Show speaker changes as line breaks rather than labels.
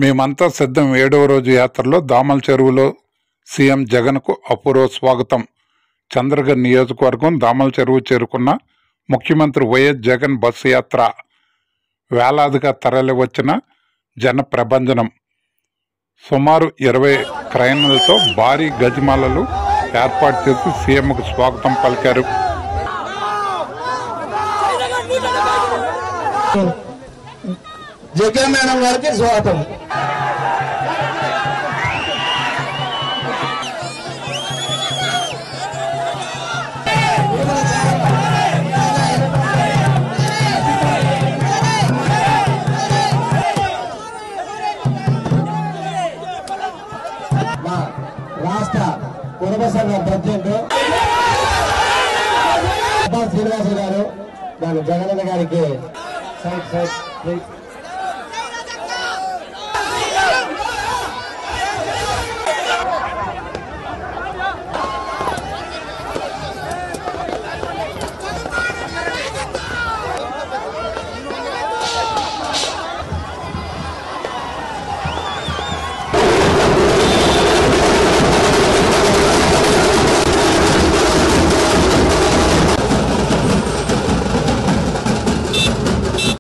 మేమంతా సిద్ధం 7వ రోజు యాత్రలో దామల చెరువులో సీఎం జగన్కు అపూర్వ స్వాగతం. చంద్రగిరి నియోజకవర్గం దామల చెరువు చేరుకున్న ముఖ్యమంత్రి వైఎస్ జగన్ బస్సు యాత్ర. వేలాదిగా తరలి వచ్చిన జన ప్రభంజనం. సుమారు 20 క్రైన్లతో భారీ గజమాలలు ఏర్పాటు చేసి సీఎంకు స్వాగతం పలికారు.
జగన్ మేడం గారికి స్వాగతం. మా రాష్ట్ర కుటుంబ సంఘ ప్రెసిడెంట్ శ్రీనివాస గారు, దాని జగన్ గారికి సైడ్